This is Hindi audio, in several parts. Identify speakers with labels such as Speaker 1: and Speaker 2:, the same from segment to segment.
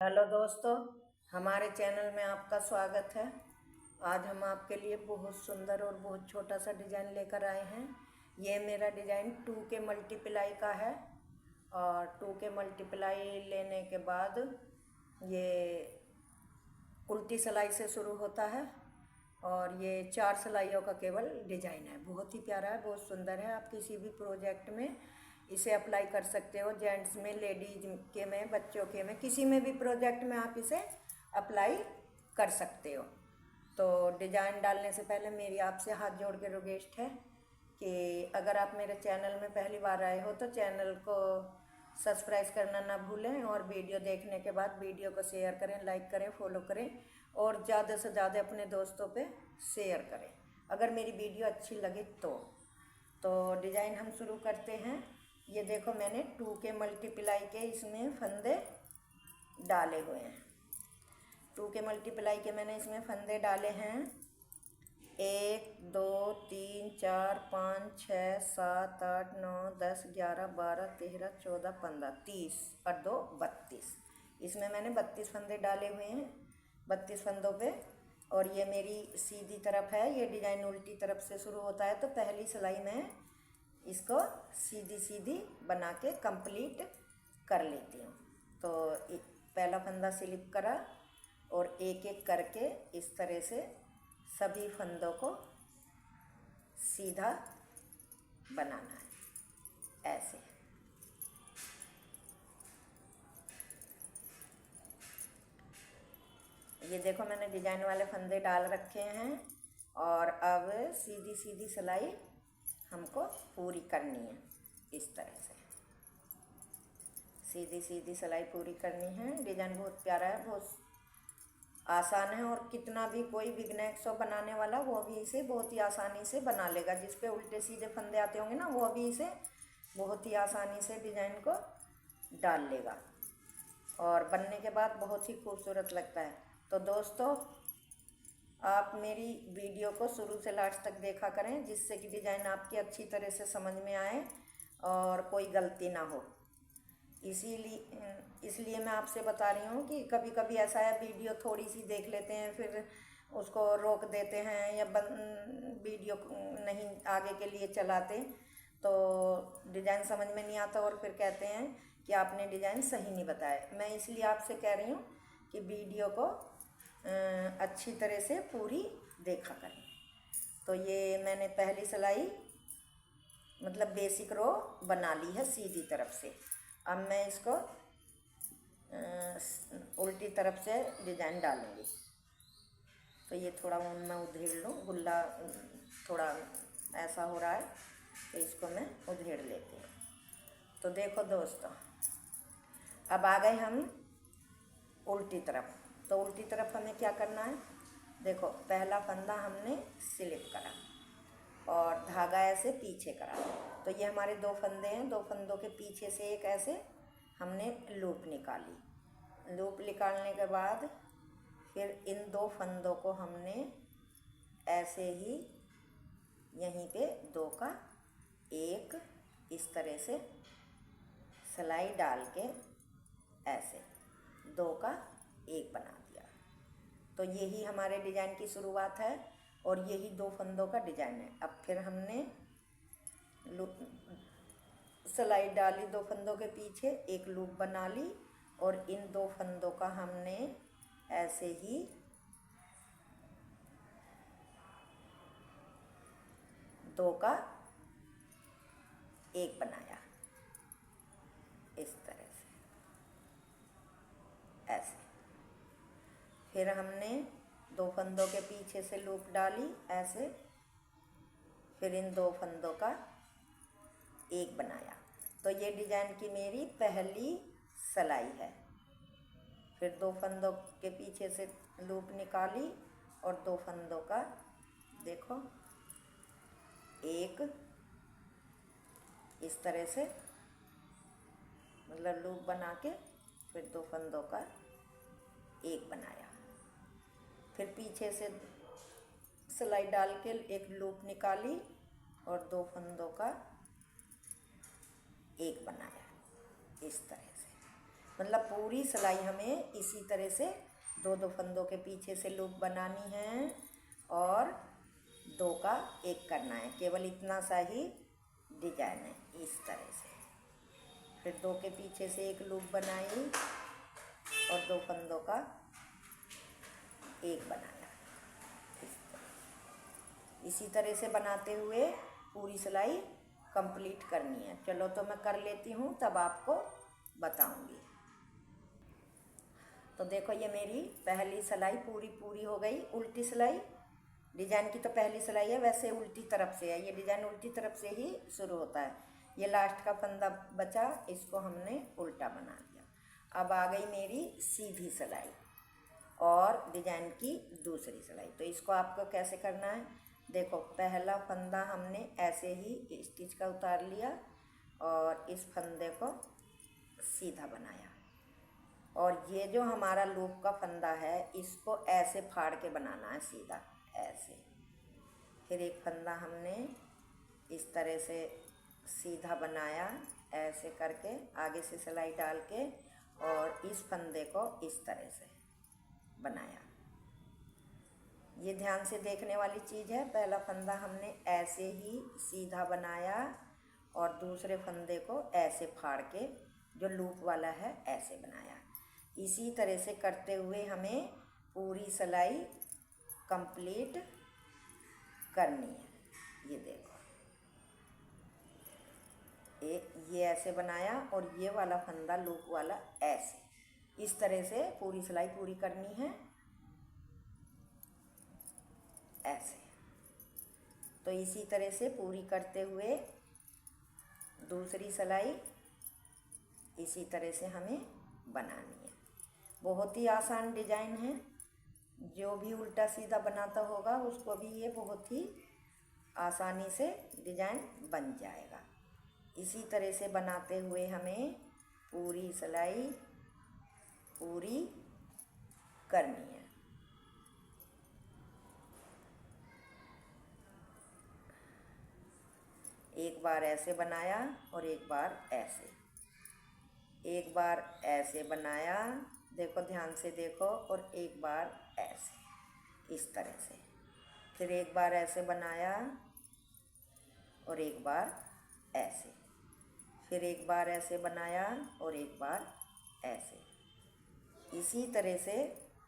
Speaker 1: हेलो दोस्तों, हमारे चैनल में आपका स्वागत है। आज हम आपके लिए बहुत सुंदर और बहुत छोटा सा डिज़ाइन लेकर आए हैं। ये मेरा डिज़ाइन 2 के मल्टीप्लाई का है और 2 के मल्टीप्लाई लेने के बाद ये उल्टी सिलाई से शुरू होता है और ये 4 सिलाइयों का केवल डिज़ाइन है। बहुत ही प्यारा है, बहुत सुंदर है। आप किसी भी प्रोजेक्ट में इसे अप्लाई कर सकते हो, जेंट्स में, लेडीज के में, बच्चों के में, किसी में भी प्रोजेक्ट में आप इसे अप्लाई कर सकते हो। तो डिज़ाइन डालने से पहले मेरी आपसे हाथ जोड़ के रिक्वेस्ट है कि अगर आप मेरे चैनल में पहली बार आए हो तो चैनल को सब्सक्राइब करना ना भूलें और वीडियो देखने के बाद वीडियो को शेयर करें, लाइक करें, फॉलो करें और ज़्यादा से ज़्यादा अपने दोस्तों पे शेयर करें अगर मेरी वीडियो अच्छी लगे तो डिज़ाइन हम शुरू करते हैं। ये देखो, मैंने 2 के मल्टीप्लाई के इसमें फंदे डाले हुए हैं। 2 के मल्टीप्लाई के मैंने इसमें फंदे डाले हैं 1 2 3 4 5 6 7 8 9 10 11 12 13 14 15 30 और 2 32। इसमें मैंने 32 फंदे डाले हुए हैं 32 फंदों पे। और ये मेरी सीधी तरफ है, ये डिज़ाइन उल्टी तरफ से शुरू होता है। तो पहली सिलाई में इसको सीधी सीधी बना के कंप्लीट कर लेती हूँ। तो पहला फंदा स्लिप करा और एक एक करके इस तरह से सभी फंदों को सीधा बनाना है, ऐसे। ये देखो, मैंने डिजाइन वाले फंदे डाल रखे हैं और अब सीधी सीधी सिलाई हमको पूरी करनी है। इस तरह से सीधी सीधी सिलाई पूरी करनी है। डिज़ाइन बहुत प्यारा है, बहुत आसान है और कितना भी कोई बिगनर्स हो बनाने वाला वो भी इसे बहुत ही आसानी से बना लेगा। जिस पे उल्टे सीधे फंदे आते होंगे ना, वो भी इसे बहुत ही आसानी से डिज़ाइन को डाल लेगा और बनने के बाद बहुत ही खूबसूरत लगता है। तो दोस्तों, आप मेरी वीडियो को शुरू से लास्ट तक देखा करें, जिससे कि डिज़ाइन आपकी अच्छी तरह से समझ में आए और कोई गलती ना हो। इसलिए मैं आपसे बता रही हूँ कि कभी कभी ऐसा है, वीडियो थोड़ी सी देख लेते हैं फिर उसको रोक देते हैं या वीडियो नहीं आगे के लिए चलाते, तो डिज़ाइन समझ में नहीं आता और फिर कहते हैं कि आपने डिज़ाइन सही नहीं बताया। मैं इसलिए आपसे कह रही हूँ कि वीडियो को अच्छी तरह से पूरी देखा करें। तो ये मैंने पहली सिलाई मतलब बेसिक रो बना ली है सीधी तरफ से। अब मैं इसको उल्टी तरफ से डिज़ाइन डालूंगी। तो ये थोड़ा ऊन मैं उधेड़ लूँ, गुल्ला थोड़ा ऐसा हो रहा है तो इसको मैं उधेड़ लेती हूँ। तो देखो दोस्तों, अब आ गए हम उल्टी तरफ। तो उल्टी तरफ हमें क्या करना है, देखो, पहला फंदा हमने स्लिप करा और धागा ऐसे पीछे करा। तो ये हमारे 2 फंदे हैं, 2 फंदों के पीछे से एक ऐसे हमने लूप निकाली। लूप निकालने के बाद फिर इन 2 फंदों को हमने ऐसे ही यहीं पे 2 का एक इस तरह से सिलाई डाल के ऐसे 2 का एक बना दिया। तो यही हमारे डिज़ाइन की शुरुआत है और यही 2 फंदों का डिज़ाइन है। अब फिर हमने सिलाई डाली 2 फंदों के पीछे, एक लूप बना ली और इन 2 फंदों का हमने ऐसे ही दो का एक बनाया, इस तरह से ऐसे। फिर हमने 2 फंदों के पीछे से लूप डाली ऐसे, फिर इन 2 फंदों का एक बनाया। तो ये डिज़ाइन की मेरी पहली सिलाई है। फिर 2 फंदों के पीछे से लूप निकाली और 2 फंदों का देखो एक इस तरह से मतलब लूप बना के फिर 2 फंदों का एक बनाया। फिर पीछे से सिलाई डाल के एक लूप निकाली और 2 फंदों का एक बनाया, इस तरह से। मतलब पूरी सिलाई हमें इसी तरह से दो दो फंदों के पीछे से लूप बनानी है और दो का एक करना है। केवल इतना सा ही डिजाइन है, इस तरह से। फिर दो के पीछे से एक लूप बनाई और दो फंदों का एक बनाया, इसी तरह से बनाते हुए पूरी सिलाई कंप्लीट करनी है। चलो तो मैं कर लेती हूँ, तब आपको बताऊँगी। तो देखो ये मेरी पहली सिलाई पूरी हो गई। उल्टी सिलाई डिजाइन की तो पहली सिलाई है, वैसे उल्टी तरफ से है। ये डिजाइन उल्टी तरफ से ही शुरू होता है। ये लास्ट का फंदा बचा, इसको हमने उल्टा बना दिया। अब आ गई मेरी सीधी सिलाई और डिजाइन की दूसरी सिलाई। तो इसको आपको कैसे करना है, देखो पहला फंदा हमने ऐसे ही स्टिच का उतार लिया और इस फंदे को सीधा बनाया और ये जो हमारा लूप का फंदा है इसको ऐसे फाड़ के बनाना है सीधा, ऐसे। फिर एक फंदा हमने इस तरह से सीधा बनाया, ऐसे करके आगे से सिलाई डाल के, और इस फंदे को इस तरह से बनाया। ये ध्यान से देखने वाली चीज़ है। पहला फंदा हमने ऐसे ही सीधा बनाया और दूसरे फंदे को ऐसे फाड़ के जो लूप वाला है ऐसे बनाया। इसी तरह से करते हुए हमें पूरी सिलाई कंप्लीट करनी है। ये देखो, ये ऐसे बनाया और ये वाला फंदा लूप वाला ऐसे, इस तरह से पूरी सिलाई पूरी करनी है, ऐसे। तो इसी तरह से पूरी करते हुए दूसरी सिलाई इसी तरह से हमें बनानी है। बहुत ही आसान डिजाइन है, जो भी उल्टा सीधा बनाता होगा उसको भी ये बहुत ही आसानी से डिजाइन बन जाएगा। इसी तरह से बनाते हुए हमें पूरी सिलाई पूरी करनी है। एक बार ऐसे बनाया और एक बार ऐसे, एक बार ऐसे बनाया, देखो ध्यान से देखो, और एक बार ऐसे, इस तरह से। फिर एक बार ऐसे बनाया और एक बार ऐसे, फिर एक बार ऐसे बनाया और एक बार ऐसे। इसी तरह से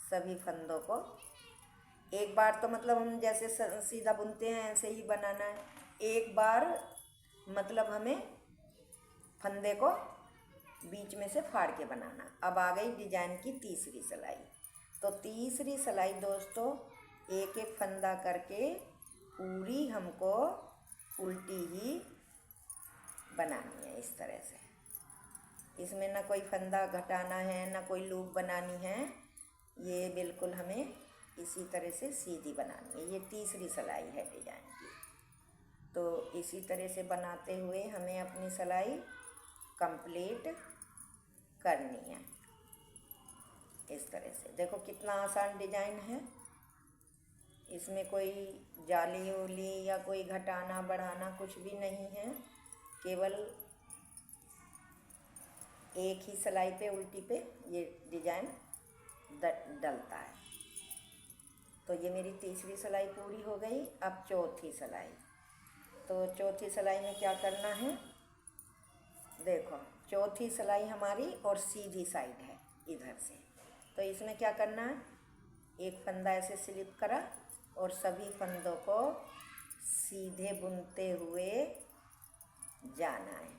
Speaker 1: सभी फंदों को एक बार, तो मतलब हम जैसे सीधा बुनते हैं ऐसे ही बनाना है। एक बार मतलब हमें फंदे को बीच में से फाड़ के बनाना। अब आ गई डिजाइन की तीसरी सिलाई। तो तीसरी सिलाई दोस्तों एक एक फंदा करके पूरी हमको उल्टी ही बनानी है, इस तरह से। इसमें ना कोई फंदा घटाना है ना कोई लूप बनानी है, ये बिल्कुल हमें इसी तरह से सीधी बनानी है। ये तीसरी सिलाई है डिजाइन की। तो इसी तरह से बनाते हुए हमें अपनी सिलाई कंप्लीट करनी है, इस तरह से। देखो कितना आसान डिजाइन है, इसमें कोई जाली उली या कोई घटाना बढ़ाना कुछ भी नहीं है, केवल एक ही सिलाई पे उल्टी पे ये डिजाइन डलता है। तो ये मेरी तीसरी सिलाई पूरी हो गई। अब चौथी सिलाई। तो चौथी सिलाई में क्या करना है, देखो चौथी सिलाई हमारी और सीधी साइड है इधर से। तो इसमें क्या करना है, एक फंदा ऐसे स्लिप करा और सभी फंदों को सीधे बुनते हुए जाना है,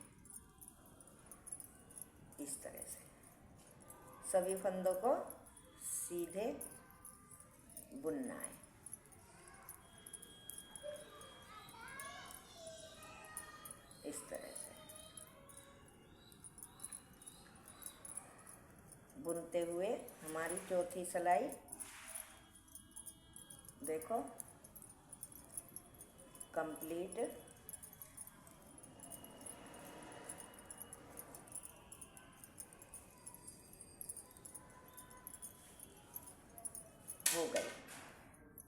Speaker 1: इस तरह से। सभी फंदों को सीधे बुनना है, इस तरह से बुनते हुए हमारी चौथी सिलाई देखो कंप्लीट हो गई।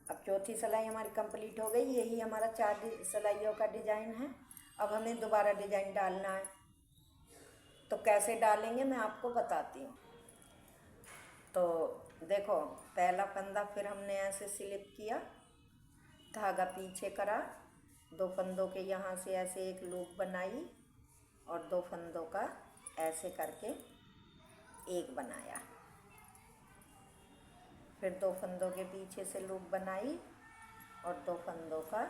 Speaker 1: अब चौथी सिलाई हमारी कंप्लीट हो गई। यही हमारा 4 सिलाइयों का डिजाइन है। अब हमें दोबारा डिजाइन डालना है। तो कैसे डालेंगे मैं आपको बताती हूँ। तो देखो, पहला फंदा फिर हमने ऐसे स्लिप किया, धागा पीछे करा, 2 फंदों के यहाँ से ऐसे एक लूप बनाई और 2 फंदों का ऐसे करके एक बनाया। फिर 2 फंदों के पीछे से लूप बनाई और 2 फंदों का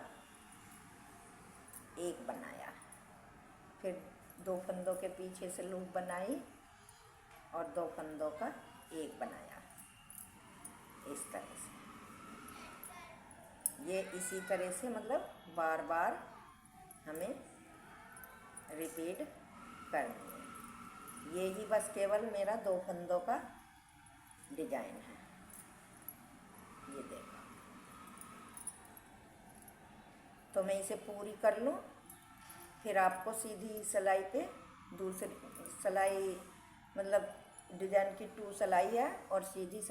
Speaker 1: एक बनाया। फिर 2 फंदों के पीछे से लूप बनाई और 2 फंदों का एक बनाया, इस तरह से। ये इसी तरह से मतलब बार बार हमें रिपीट करनी है। ये ही बस केवल मेरा 2 फंदों का डिजाइन है। ये देखो, तो मैं इसे पूरी कर लूँ, फिर आपको सीधी सिलाई पे दूसरी सिलाई मतलब डिजाइन की 2 सिलाई है और सीधी